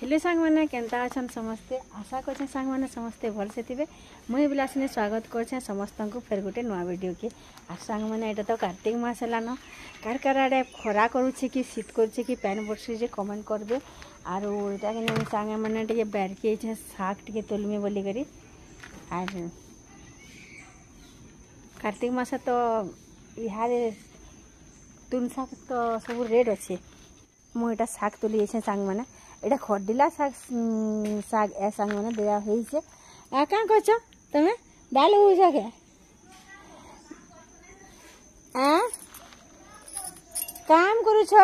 Hello सांग मैंने केन्ता अच्छन समस्ते आशा कर सांग मैंने समस्ते भल से थे मुई बिलासिनी स्वागत कर समस्त को फिर गोटे नुआ वीडियो के आ सांग मैंने यहाँ तो कार्तिक मास है कार कार आड़े खरा करुच्छे कि शीत करुच्छे कि पैन बर्षे कमेंट करबे आर इटा कि सांग मैंने टे बैरकी शाग टे तोलमी बोलिक आर कार्तिक मास तो इहार तुन शाग तो सब रेट अच्छे मुझे शाग तुली सांग मैंने এটা খড়ডিলা শাক শাক এ শাক মানে দেয়া হয়েছে কাঁ করছ তুমি ডাল হইছ কে কাম করুছ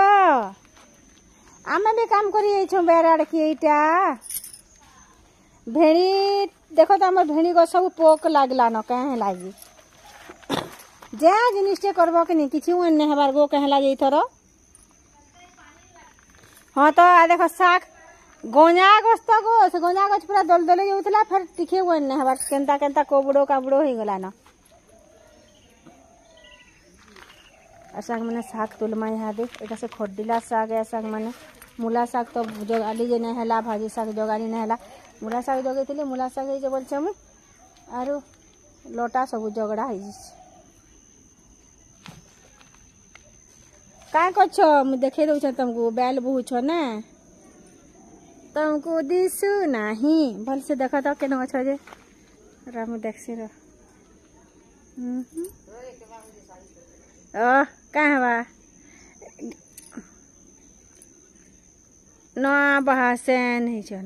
আমি भी काम करी जाइछो बेराड़ की एटा भेड़ी देखो तो हमर भेड़ी को सब पोक लागला न कहे लागी जे जिनिसटे करबो कि नहीं किछु ने हबार गो कहे लागी थरो हाँ तो देखो शाग गोंजा गछ तो गो से गोंजा गछ पूरा दल दले जाउतला फिर टिके वन ने हबार केनता केनता कोबड़ो काबड़ो हो गला न शाग माने शाग तुलमा यहाँ दे एटा से खड्डिला शाग है शाग माने मूला शाग तो जोगाली जे नहीं हला भाजी शाग जोगाली नहीं हला मूला शाग जोगेतिले मूला शाग हे जे बोलछे हम आरो लोटा सब जोगड़ा है का करछो मु देखे दउ छ तुमको बैल बहु छ ना तुमको दिसु नाही भल से देखा तो केन छ जे राम देखसी रो का हवा न बहासे नहीं छ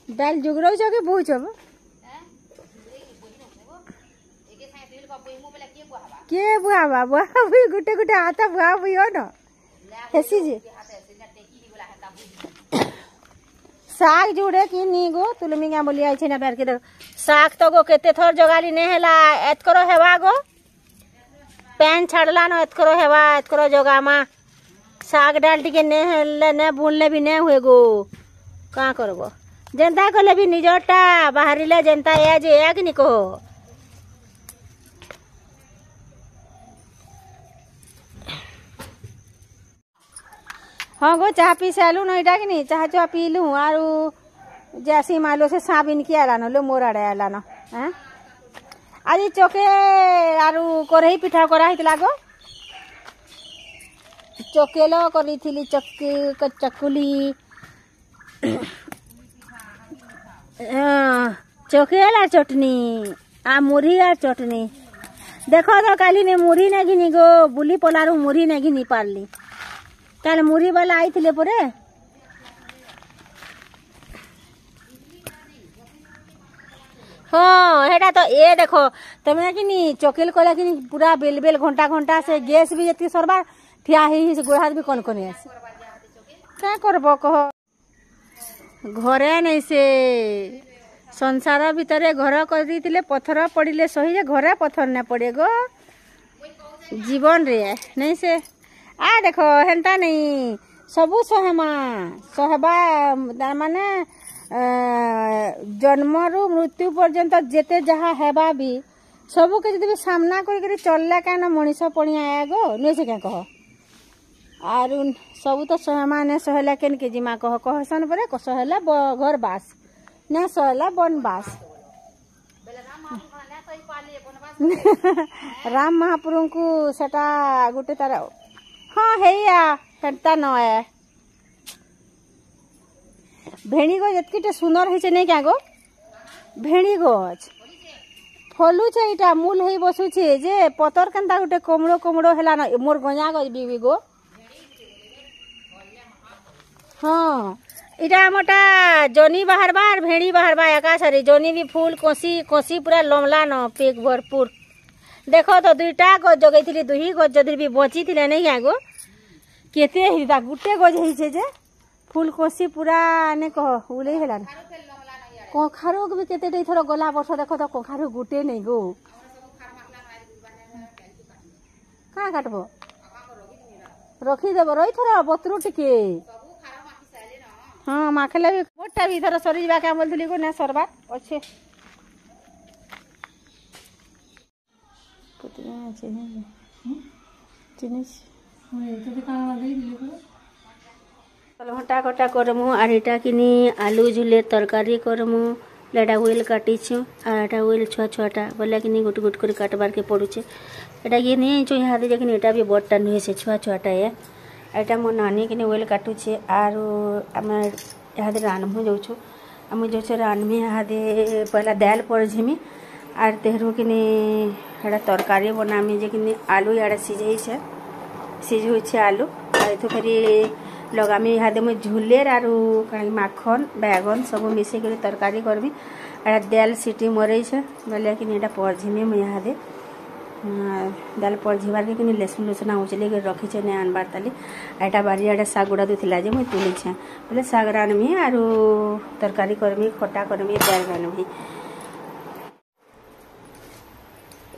बैल जुगरो छ के बहु छ के बुआ बुआ बुई गुटे गुटे आता बुआ बुई हो न हेसी जे साग जुड़े कि नी गो तुलमी क्या बोली आई छे ना बैर के साग तो गो केते थोर जगाली ने हेला एत करो हेवा गो पैन छाड़ला न एत करो हेवा एत करो जोगामा साग डाल टिके ने हेले ने बुनले भी ने हुए गो का करबो जनता कोले भी निजोटा बाहरीले जनता ए जे एक नि को हाँ गो चाह पी सालू न इटा कि नहीं चाह चाह पी लूँ आरु जैसी मालो से सांप इनकी आला लो मोर आड़े आला न आज चोके आरु कोरही पिठा करा हितला गो चोकेलो करी थिली चकुली चोकेला चटनी आ मुरही आ चटनी देखो तो काली ने मुरही ने घिनी गो बुली पलारू मुरही ने घिनी पारली कल मुरी वाला आई थी परे हाँ हेटा तो ये देखो तमें कि नहीं चोकेल कोला कि पूरा बेल बेल घंटा घंटा से गैस भी जति सरबा ठिया ही से गोड़ हाथ भी कौन कौन ऐसे क्या करबो कहो घरे नहीं से संसार भितर घर कर पत्थर पड़े सही घरे पत्थर न पड़े गो जीवन रे नहीं से आ देखो हेन्ता नहीं सबू सहबा माने जन्म रु मृत्यु पर्यंत जेते जहा हेबा भी सबू के जदि सामना करी चलला कान मनीष पणिया आया गो नुए से क्या कह आरु सबू तो सहमा ने सहला केन के जिमा कह कहसन परे सहला घर बास ने सहला बनबास राम महाप्रभु को सेटा गुटे तार हाँ है हेटा न है भेड़ी गज एतकीटे सुंदर है नहीं क्या गो भेड़ी गज फलु छे इटा मूल है बसु छे जे पतर केनता गुटे कोमड़ो कोमड़ो हेला न मोर गंजा गज बीबी गो हाँ इटा मोटा जनी बाहर बार भेड़ी बाहर बा एकासरी जनी भी फूल कोसी कोसी पूरा लमला न पेक भरपूर देखो तो दुईटा गज जगैथिली दुही गज जदि भी बची थिले नहीं क्या गो केते हिदा गुटे गज है जे फूल कोसी पूरा ने कह उले हेला कोखारो भी केते दे थरो गला वर्ष देखो तो कोखारो गुटे नहीं गो का काटबो रखी देबो रही थरो बतरू टिके हाँ माखले भी मोटा भी थरो सरी जाबा का बोलथली गो ना सरबा अच्छे पुतिया चिनी चिनी तो काम दे दिले कटा कटा करमु और एटा किनी आलू झुले तरकारी करमु एटा ओइल काटिछु और एटा ओइल छुआ छुआटा बोले कि गुट गुट कर काटबार के पड़ुचे एटा ये नहीं जो यहाँ दे लेकिन एटा भी बड़टा नुहे से छुआ छुआटा है एटा मो नानी कि ओइल काटुचे आर आम यहाँ रानमु जाऊँ आम जो रानमी यहाँ पहला दाल पड़झिमी आर तेहरू कि तरकारी बनामी जे कि आलू इे सिझे आलू आर फिर लगामी यहाँ मुझे झुलेर आर माखन बैगन सब मिसेक तरकारी करमी आर दाल सीटी मरई बोले कि पड़झिमी मुझे यहाँ दाल पड़झिबार के लेसुन लुसुन उचल रखीचे नहीं आनबार ताली एटा बारियाडे शाग गुड़ा दूला जे मुझे तुलीछे बोले शाग रानमी आर तरकारी करमी खटा करमी दाल रानमी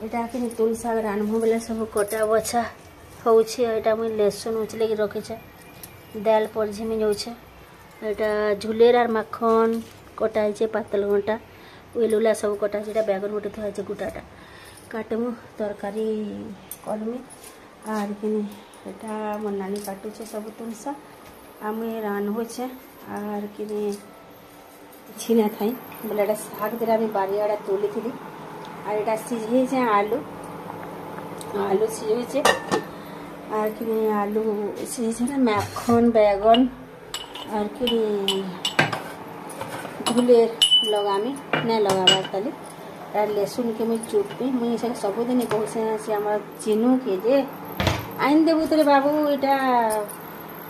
एटा कि तुल शाग रानमु बोले सब कटा बछा होटा मुझे लेसुन उचल रखीचे दाल पड़झिमी जाऊे एटा झुलेर आर माखन कटाई पातल घंटा उल उला सब कटाई बैगन गोटे थोड़ा गुटाटा काटमु तरकारी करमी आर कि मोर नानी काटुचे सब तुलसा आम रान्हुचे आर कि छिना थाई बोले एटा शाग दिला बारियाड़ा तुली थी आर एटा सिझे आलू आलू सिझे आर कि आलू सिझे माखन बैगन आर कि झुलेर लगामी नहीं लगाबार ताली यार लेसुन के मुझे चुपी मुझे सबुदिन कहूँ से आम चिन्हू के जे आईन देबू तो बाबू यहाँ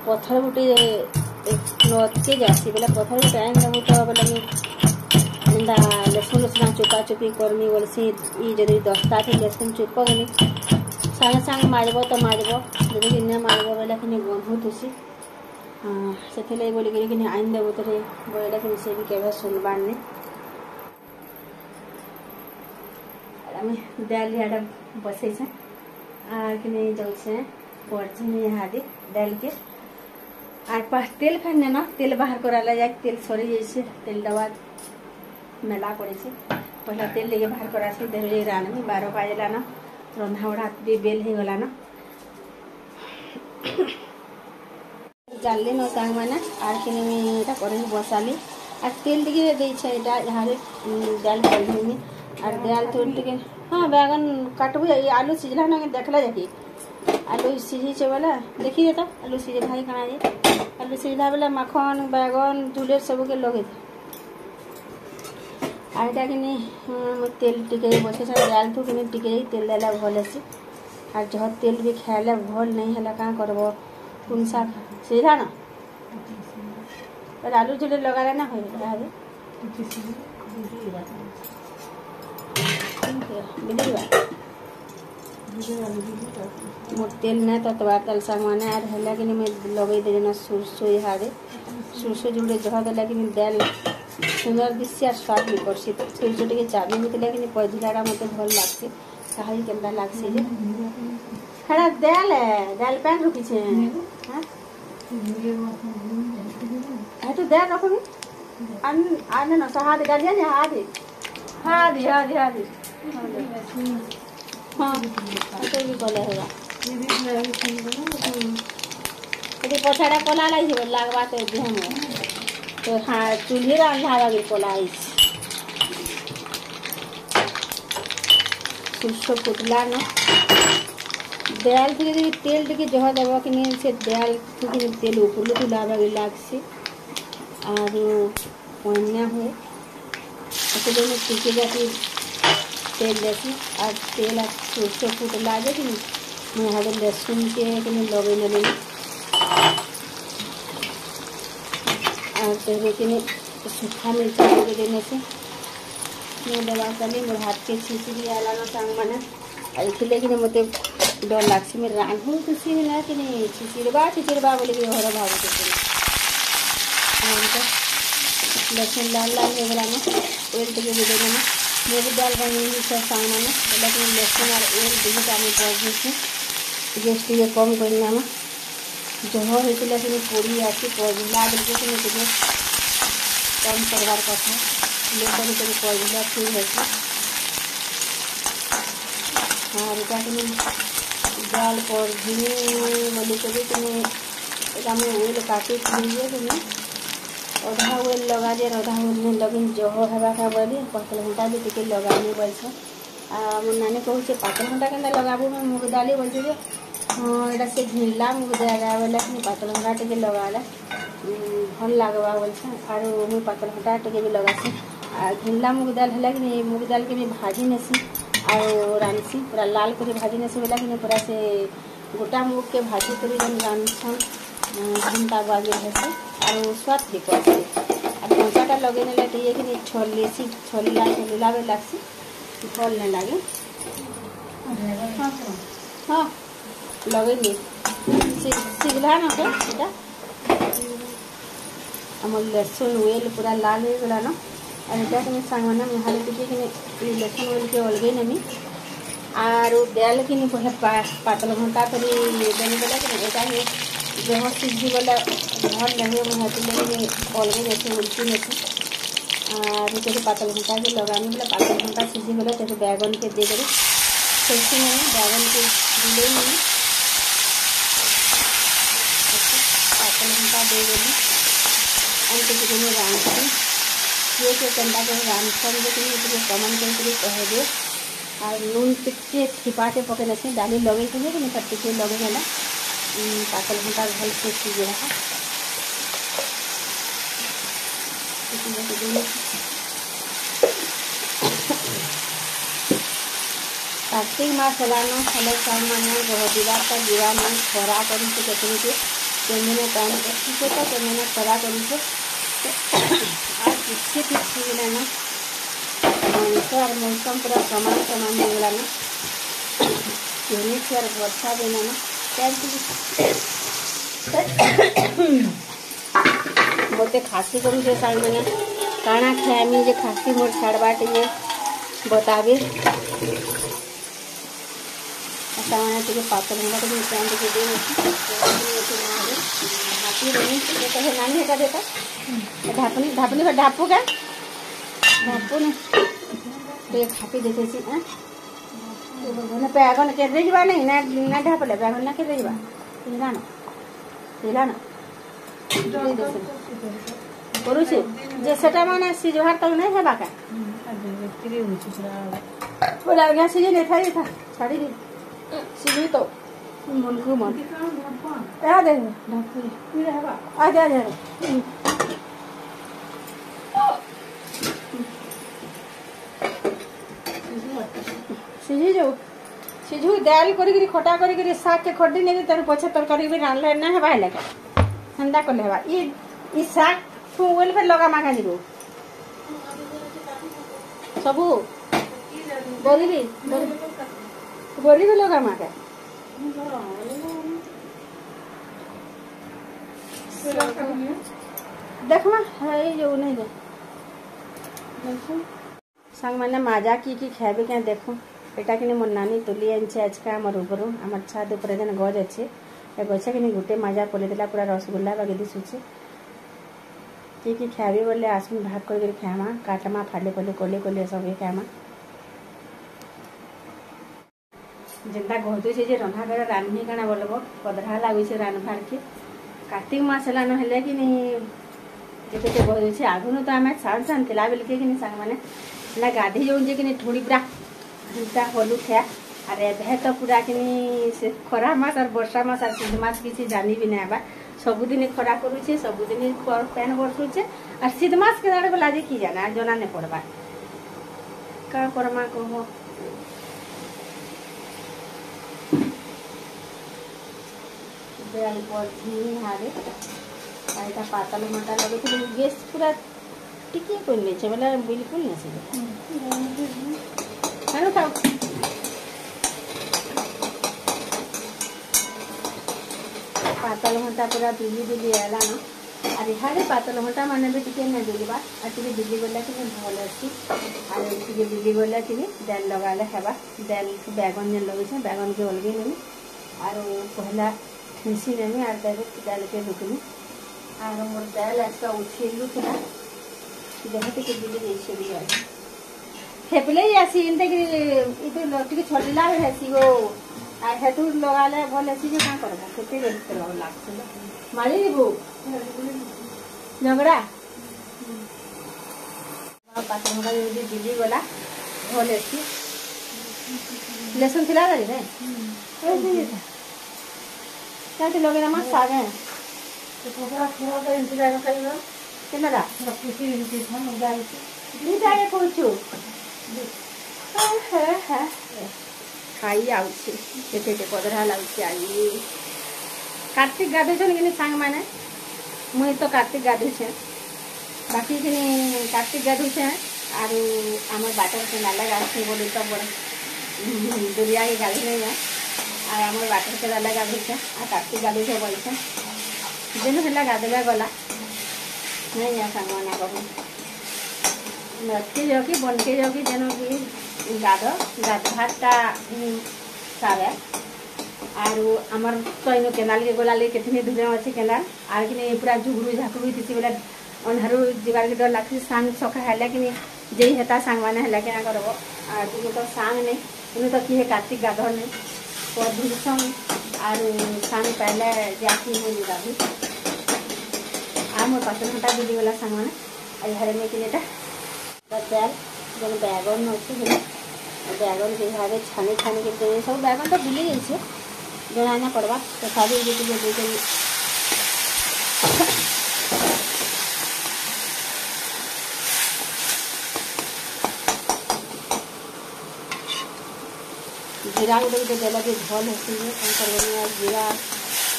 पथर गुटे नदके जासी बोले पथर गुटे आईन देबू तो बोले एंता लेसुन लुसुन चुपा चुपी करमी बोले सी जदि दस्ता थी लेसुन चुप गली सागे सागे मारब तो मारब जब कि मारब बोले कि गंधु थुसी से बोलिक आईन देबू तो बोले कि से भी केवे सुनबार नहीं आम दाल यहाँ बसई आर कि जाऊे पड़झिमी यहाँ दाल के आर तेल खाने ना तेल बाहर कराला जाए तेल सरी जाइए तेल डबा मेला पड़े पहला तेल लेके बाहर करा देर रानमी 12 बजला ना रंधा बड़ा भी बेल हो गला ना जाली न सांग मैंने आर कि कढ़ी बसाली आर तेल टे देखे यहाँ दाल पड़झिमी और दाल तो हाँ बैगन काटबू आलू सिझला ना देखला जाकि आलू सिझे बोला देखी देता आलू सिझे भाई खाना जे आलू सिझला बोले माखन बैगन झुलेर सबके लगे आईटा कि तेल टिके बसे दाल तो कि टिके तेल देला भल आसी और जह तेल भी खाइले भल नहीं है क्या करब कौन सा सिझला ना आलू झुलेर लगा ना हो मोर तेल नहीं तो तबार तेल सांग मैंने आर है कि लगे देना सुरसो यहाँ सुरसो जुड़े जहाँ देला कि दाल सुंदर दिशे और स्वाद भी करसी सुरसो टे चाबी होता कि पड़झिलाटा मत भल लगसी कहाई केमता लगसी जे खड़ा दाल है दाल पैन रखी तो दाल रखमी आने ना हाथ डालिए ना हाथ हाँ तो भी कले होगा यदि पछाड़ा कला लगे लगवा तो देह में तो हाँ चूल्हे रंधा लगे कला सुरसो फुटला न दाल के तेल टे जह देव कि से दाल तेल उपरलू तुला लगसी और पन्या हुए टिके जाती तेल देसी और तेल सुरसो फुटला जे कि यहाँ लेसुन के लगे नली और तेरे कि सूखा मिर्चा लगे देने से मैं दवा कली मोर हाथ के छिचड़ी आला ना सांग मैंने इसलिए कि मत डर लगसी मैं रांधू खुशी है कि छिचिड़बा बोले कि घर भाव लहसुन लाल लाल हो गला ना ऑयल टे दे देना मेरी दाल बनी सांग मैंने बोला कि लहसुन और ऑयल दुटा में पड़े गैस टे कम करना जह होता कि पोड़ी आसी पड़ला बेलके टे कम करवार कथा लेट कर पड़ला ठीक है और दाल पड़झिमी बोलिक এটা আমি ওয়েল কাটি দিয়ে তুমি ଅଧା ଓଏଲ୍ ଲଗା ଯେ ଅଧା ଓଏଲ୍ ଲଗେଇ ଜହ ହେବାକା ବୋଲି ପାତଲ ଘଣ୍ଟା ବି ଟିକେ ଲଗାନି ବୋଲଛ ମୋ ନାନୀ କହୁଛେ ପାତଲ ଘଣ୍ଟା କେନ୍ତା ଲଗାବୁ ମୁଗ ଡାଲି ବୋଲছে ଯେ ହଁ ଏଇଟା ସେ ଘିନଲା ମୁଗ ଜାଗା ବୋଲେ ପାତଲ ଘଣ୍ଟା ଟିକେ ଲଗାଲେ ଭଲ ଲାଗବା ବୋଲছে ଆରୁ ମୁଇଁ ପାତଲ ଘଣ୍ଟା ଟିକେ ବି ଲଗାସି ଆଉ ଘିନଲା ମୁଗ ଡାଲ ହେଲା କି ମୁଗ ଡାଲକେ ବି ଭାଜି ନେସି ଆଉ ରାନ୍ଧସି ପୁରା ଲାଲ କରି ଭାଜି ନେସି ବୋଲା କି ପୁରା ସେ ଗୋଟା ମୁଗକେ ଭାଜି କରି ରାନ୍ଧସନ୍ घंटा बागे हेसी और स्वाद भी करसी और कंचाटा लगे ने लेते ये कि छोलेसी छोलीला बे लागसी फल ने लागे हां लगेंगे सिगला ना के सीधा हमर लहसुन वेल पूरा लाल हो गला ना और एटा के सांगना में हाले टिके कि लहसुन वेल के अलगे नमी और दाल कि पहले पातल घंटा तरी देने बेला कि एटा है जब सीझी गला भल लगे मुझे लगे अलगे जैसे उल्टी नहीं और पातल घंटा के लगानी बोले पातल घंटा सीझी गला तो बैगन के दे करी सोची नहीं बैगन के दिले नहीं पातल घंटा दे गली और मैं रांधती ये कंटा के रांधन देखिए कमन करके कह दे और नून टिके ठिपाटे पकड़े से डाली लगे कि टिके लगे गला पातल घंटा भल से सीझे कार्तिक मास हेलान हेल्ले सामने दिवार का दीवान खरा कर केमने पानी रखीचे तो केमने खरा कर किसी किसी गलान मौसम पूरा समान समान हो गलान वर्षा दिलान मत खासी करूँ साल मैंने काना खाएमी जे खासी मोर छाड़वा टे बताबे मैंने पातल घंटा टे दे ढापी रही कहे नानी हेटा देता ढापनी ढापनी का ढापू का ढापू ने तो खापी देखे बैगन के जा नहीं ना ढापले बैगन ना के पिलाना करुचे जे सेटा माने सिजवार तक नहीं हेबा का बोला गया सिजे नहीं था छाड़ी दी सिजी तो मन को मन आ दे ढापू आ दे सिझी जाऊ सिझू दाल करी खटा करी साग के खड्डी नहीं तेरे पछे तरकारी भी रांधले ना हेबा हेले का ठंडा कर लेबा ई साग तू ओल पे लगा माखा जीबो सबू बोली भी लगा माखा देखमा है जो नहीं दे संग मैंने माजा की खाबे क्या देखो एटा कि मोर नानी तुली आनछे आजका आमर ऊपर आमर छाद ऊपर जेन गज अच्छे ए गछे कि गोटे माजा पले देला पूरा रसगुल्ला बागे दिसुचे कि खाबे बोले आसमी भाग कर खामा काटमा फाले पले कोले कोले सब खामा जेनता कहतु जे रंधा कर रान्नी काना बोलबो पदरा लागु छे रान्भार के कार्तिक मास हला न हेले कि जेते कहू छे आगुन तो आमे साल सान तिला बेल के कि संग माने ना गाधी जो जे कि थोड़ी पूरा घंटा हलु था अरे एबे तो पूरा कि से खरा मास और वर्षा मास और शीत मास किसी जानी भी नहीं बा सबुदिन खरा करूचे सबुदिन पैन बरसुचे और शीत मास के दाड़े बोला जे की जाना जना नहीं पड़बा का करमा कहो बेल पर हारे आइटा पातल मोटा लगे तो गैस पूरा टिके कोन ले छे बोला बिल्कुल नहीं से हेलो खाओ पातल घंटा पूरा बिली आला ना अरे हारे पातल घंटा माने भी टिके नहीं बिलबा आ टिके बिली बोला कि भल अछि आ टिके बिली बोला कि दाल लगाले हेबा दाल के बैगन ने लगे छे बैगन के अलगे नहीं और पहला ठिसी नहीं और दाल के लुकनी और मोर दाल आज उठेलु था देखते के बिली देछे बिया हेपले आसी इनते कि इतो टिके छडला हेसी गो आ हेतु लगाले भले छी जे का करबो केते गेल करबो लागछ माली लेबो झगड़ा पातन होगा जल्दी दिल्ली गला भले छी लेसन थिला रे ने ताते लगे ना साग है तो थोड़ा थोड़ा तो इंतजार करियो केनरा खुशी होती था हो जाए नी जाए कोचो है खाई आउछे केते पदरा लाउछे आई कार्तिक गाधे छन कि सांग माने मुई तो कार्तिक गाधे छे बाकी कि कार्तिक गाधे छे आरो हमर बाटर के नाला गाछी बोली तो बड़ दुनिया के गाधे नहीं है आ हमर बाटर के नाला गाधे छे आ कार्तिक गाधे छे बोली छे जेन हला गाधला गला नहीं या सांग माने कहू नके जो कि बनके जो कि जेनो कि गाधाटा सारे आरो हमर तइनो केनाल के गोला ले केतनी दूर अछि केनाल आर कि पूरा जुगरू झाकरू तिसी बेला अनहारू जिगार के डर लागछि सांग सखा हैला कि जेई हेता सांग माने हैला केना करबो आ तू तो सांग नहीं इने तो कि कार्तिक गाधर नहीं पर दुसम आरो सांग पहले जाकी हो गाधी आ मोर पासन हटा दीदी वाला सांग माने आई हरे में कि एटा दाल जन बैगन अछि बैगन के भागे छानी छानी के दे सब बैगन तो भूली गई छे जनाना पड़वा तो खाली जे दे दे जीरा के दे देला के झोल होसी है करबनिया जीरा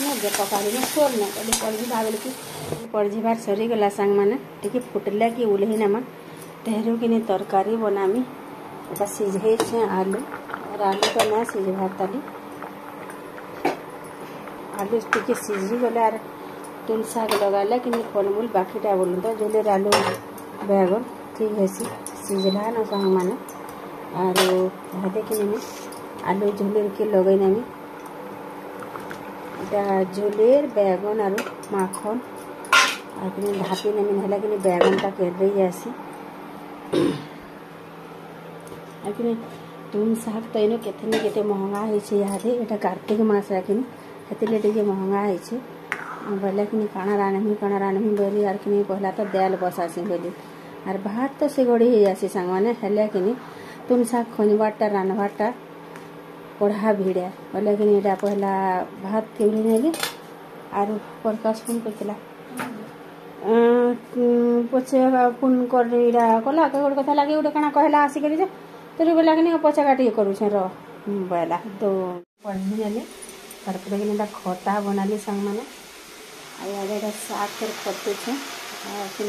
न जे पकाली न छोड़ न कभी पड़जी भागल की पड़जी बार सरी गला सांग माने टिके फुटला की उलही नामा तेहरू के ने तरकारी बनामी एटा सिझे छे आलू और आलू तो ना सिझे भाताली आलू टिके सिझी गले आर तुल साग लगाले कि फलमूल बाकीटा बोलू तो जोले आलू बैगन ठीक है सिझला न सांग माने और भादे कि नहीं आलू झोलेर के लगे नामी एटा झोलेर बैगन और माखन और कि भापी नामी हला कि बैगन ता कर रही आसी आकिने तुम साग तो इनो केतने केते महंगा है छे यादे एटा कार्तिक मास राखिन हेतिले टिके महंगा है छे बोले कि काना रानमी बोली आर कि पहला तो दाल बसासी बोली आर भात तो से गड़ी है आसी संग माने हेले कि तुम साग खनबाटा रानबाटा पढ़ा भिड़े बोले कि एटा पहला भात केउली नेली आर प्रकाश फोन करथिला पछे फोन करीरा कला गोड़ कथा लागे उडे कना कहला आसी करी जे तोरी बोला कि पछा काटी करू छे रो बोला तो पढ़ी नेले तार पर कि खटा बनाली संग माने आ यार साग कर खटे छे आ कि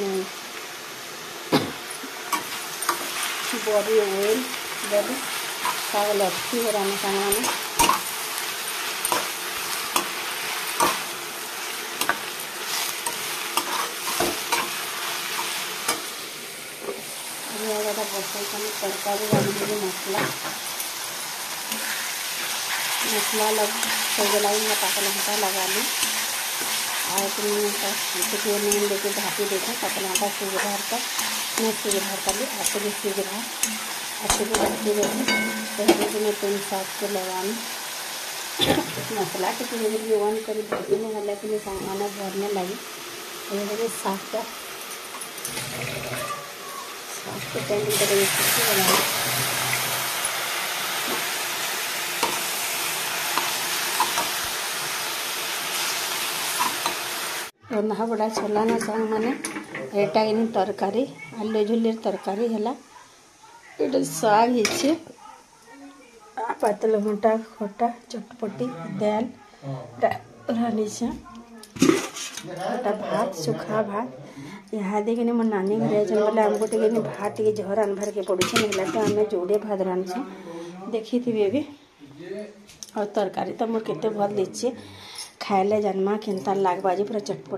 बड़ी ओइल बड़ी साग लच्छी हो रानी संग माने तरकारी वाली मसला लग सजलाई पाकल हटा लगा ली और तुम नीम लेके भापी देखा पाकल हटा सीज भर कर मैं सीज भर कर ली आटे भी सीज भर आटे भी भापी देखी तो मैं तुम साग के लगा मसला के तुम वन कर भाजी में हल्ला के लिए सामान भरने लगी साग का रंधा बड़ा छला ना सांग माने एटा इन तरकारी आलू झोलेर तरकारी हला एटा साग हिचे पातल घंटा खटा चटपटी दाल रानी से एटा भात सुखा भात यहाँ देखे मोर नानी घर जन बोले हमको टे भात टे झर रांधबार के पड़े ना तो आम जोड़े भात रांधे देखी थी भी और तरकारी तो मोर केते भल दीचे खाइले जन्मा केनता लागबाजी पूरा चटपट।